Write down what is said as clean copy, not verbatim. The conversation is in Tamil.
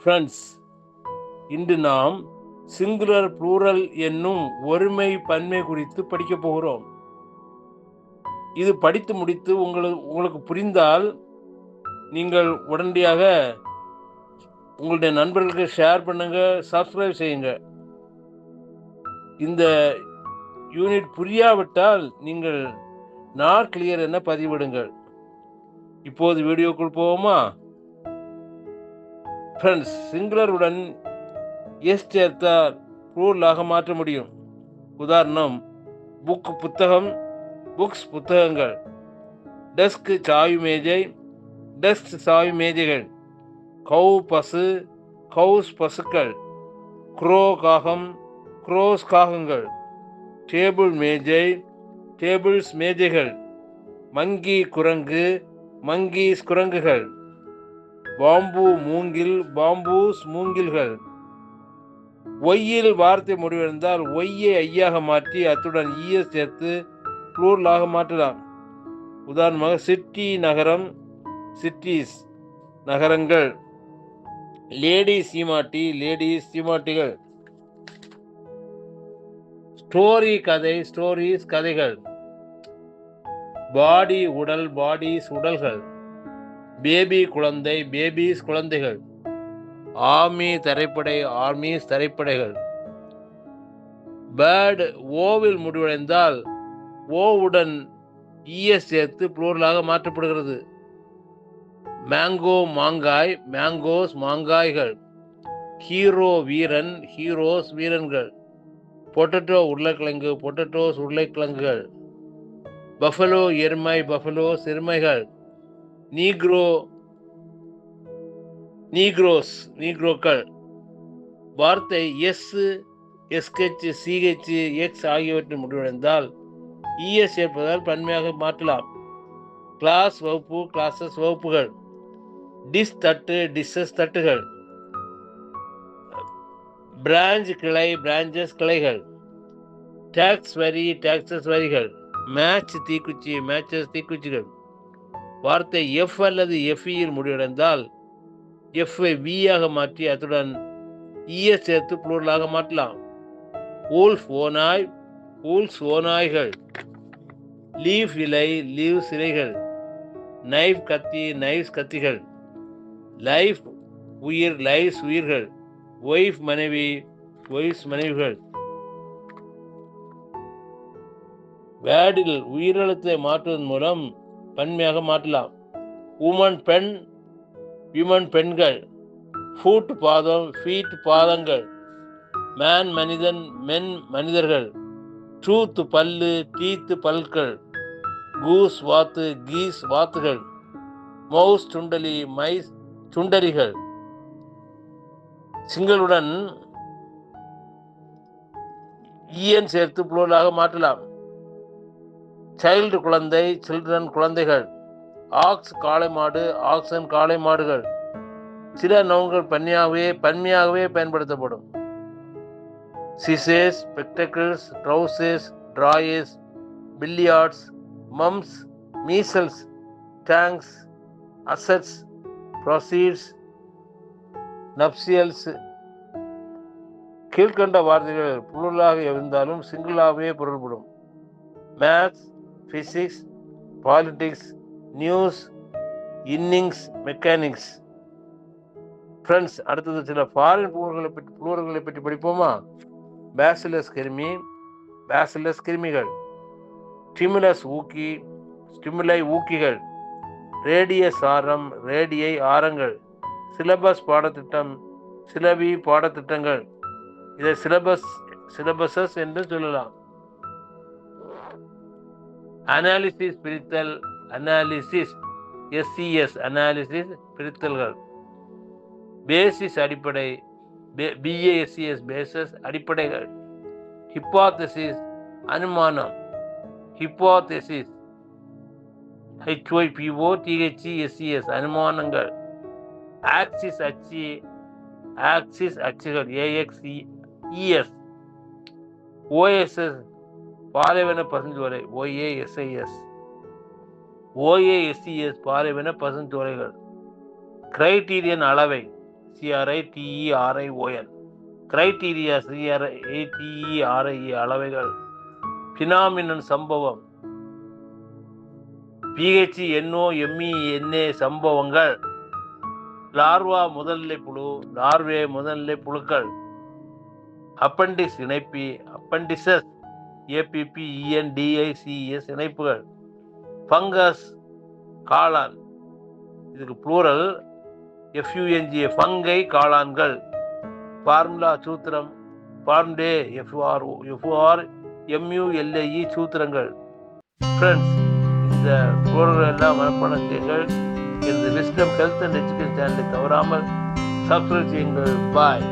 ஃப்ரெண்ட்ஸ், இன்று நாம் சிங்குலர் ப்ளூரல் என்னும் ஒருமை பன்மை குறித்து படிக்க போகிறோம். இது படித்து முடித்து உங்களுக்கு புரிந்தால் நீங்கள் உடனடியாக உங்களுடைய நண்பர்களுக்கு ஷேர் பண்ணுங்க, சப்ஸ்கிரைப் செய்யுங்க. இந்த யூனிட் புரியாவிட்டால் நீங்கள் நாட் கிளியர் என பதிவிடுங்கள். இப்போது வீடியோக்குள் போவோமா? ஃப்ரெண்ட்ஸ், சிங்குலருடன் எஸ் சேர்த்தால் ப்ளூரலாக மாற்ற முடியும். உதாரணம், புக் புத்தகம், புக்ஸ் புத்தகங்கள், டெஸ்க் சாய்வு மேஜை, டெஸ்க் சாய்வு மேஜைகள், கவு பசு, கவுஸ் பசுக்கள், க்ரோ காகம், க்ரோஸ் காகங்கள், டேபிள் மேஜை, டேபிள்ஸ் மேஜைகள், மங்கி குரங்கு, மங்கீஸ் குரங்குகள், பாம்பு மூங்கில், பாம்பூஸ் மூங்கில்கள். ஒய்யில் வார்த்தை முடிவடைந்தால் ஒய்யை ஐயாக மாற்றி அத்துடன் ஈஎஸ் சேர்த்து ப்ளூரலாக மாற்றலாம். உதாரணமாக, சிட்டி நகரம், சிட்டிஸ் நகரங்கள், லேடி சீமாட்டி, லேடிஸ் சீமாட்டிகள், ஸ்டோரி கதை, ஸ்டோரிஸ் கதைகள், பாடி உடல், பாடிஸ் உடல்கள், பேபி குழந்தை, பேபிஸ் குழந்தைகள், ஆர்மி தரைப்படை, ஆர்மிஸ் தரைப்படைகள். பேர்டு ஓவில் முடிவடைந்தால் ஓவுடன் இஎஸ் சேர்த்து ப்ளூரலாக மாற்றப்படுகிறது. மேங்கோ மாங்காய், மேங்கோஸ் மாங்காய்கள், ஹீரோ வீரன், ஹீரோஸ் வீரன்கள், பொட்டேட்டோ உருளைக்கிழங்கு, பொட்டேட்டோஸ் உருளைக்கிழங்குகள், பஃபலோ எருமை, பஃபலோஸ் எருமைகள், நீக்ரோ நீக்ரோஸ் நீக்ரோக்கள். வார்த்தை எஸ், எஸ்கெச், சிஹெச், எக்ஸ் ஆகியவற்றின் முடிவடைந்தால் இஎஸ் சேர்ப்பதால் பன்மையாக மாற்றலாம். கிளாஸ் வகுப்பு, கிளாஸஸ் வகுப்புகள், டிஷ் தட்டு, டிஷஸ் தட்டுகள், பிரான்ச் கிளை, பிரான்ச்சஸ் கிளைகள், டாக்ஸ் வரி, டாக்ஸஸ் வரிகள், மேட்ச் தீக்குச்சி, மேட்சஸ் தீக்குச்சிகள். வார்த்தை எஃப் அல்லது எஃப்இயில் முடிவடைந்தால் எஃப்ஐ வியாக மாற்றி அத்துடன் இஎஸ் சேர்த்து ப்ளூரலாக மாற்றலாம். ஊல்ஃப் ஓநாய், ஊல்ஸ் ஓநாய்கள், லீஃப் இலை, லீவ்ஸ் இலைகள், நைஃப் கத்தி, நைஃப்ஸ் கத்திகள், லைஃப் உயிர், லைஃப்ஸ் உயிர்கள், ஒய்ஃப் மனைவி, ஒய்ஃப்ஸ் மனைவிகள். வேர்டில் உயிரெழுத்தை மாற்றுவதன் மூலம் பன்மையாக மாற்றலாம். உமன் பெண், விமன் பெண்கள், ஃபூட் பாதம், ஃபீட் பாதங்கள், மேன் மனிதன், மென் மனிதர்கள், டூத் பல்லு, டீத் பல்கள், கூஸ் வாத்து, கீஸ் வாத்துகள், மவுஸ் சுண்டலி, மைஸ் சுண்டலிகள். சிங்களுடன் இஎன் சேர்த்து ப்ளூரலாக மாற்றலாம். சைல்டு குழந்தை, சில்ட்ரன் குழந்தைகள், ஆக்ஸ் காளை மாடு, ஆக்சன் காளை மாடுகள். சில நவுன்கள் பன்மையாகவே பயன்படுத்தப்படும். சிசேஸ், spectacles, trousers, drawers, billiards, mumps, measles, thanks, assets, proceeds, nuptials. கீழ்கண்ட வார்த்தைகள் ப்ளூரலாக இருந்தாலும் சிங்கிளாகவே பொருள்படும். Maths, physics, politics, news, innings, mechanics. Friends, அடுத்தது சில ஃபாரின் ப்ளூரல்களை பற்றி படிப்போமா? பேசிலஸ் கிருமி, பேசிலஸ் கிருமிகள், ஸ்டிமுலஸ் ஊக்கி, ஸ்டிமுலை ஊக்கிகள், ரேடியஸ் ஆரம், ரேடியை ஆரங்கள், சிலபஸ் பாடத்திட்டம், சிலபி பாடத்திட்டங்கள். இதை சிலபஸஸ் என்று சொல்லலாம். அனாலிசிஸ் பிரித்தல், அனாலிசிஸ், எஸ்சிஎஸ் அனாலிசிஸ் பிரித்தல்கள். பேசிஸ் அடிப்படை, பிஏஎஸ்சிஎஸ் பேசஸ் அடிப்படைகள். ஹிப்போதசிஸ் அனுமானம், ஹிப்போதசிஸ், HYPOTHESES அனுமானங்கள். ஆக்சிஸ் அச்சு, ஆக்சிஸ் அச்சுகள், AXES. OSS பாலைவன பசுஞ்சோலை, OASIS. OASES பாலைவன பசுஞ்சோலைகள். கிரைட்டீரியன் அளவை, CRITERION. கிரைட்டீரியா CRITERIA அளவைகள். பினாமினன் சம்பவம் PHNOMENA சம்பவங்கள். லார்வா முதல்நிலை புழு, லார்வே முதல்நிலை புழுக்கள். அப்பெண்டிக்ஸ் இணைப்பி, அப்பெண்டிசஸ் APPENDICES இணைப்புகள். ஃபங்கஸ் காளான், இதுக்கு ப்ளூரல் FUNGA, ஃபங்கை காளான்கள். ஃபார்முலா சூத்திரம் ஃபார்ம்டே FORMULAE சூத்திரங்கள். ஃப்ரெண்ட்ஸ், இந்த ப்ளூரல் எல்லாம் மனப்பாடம் செய்யுங்கள். இந்த விஸ்டம் ஹெல்த் அண்ட் எஜுகேஷன் சேனலை தவறாமல் சப்ஸ்கிரைப் செய்யுங்கள். பாய்.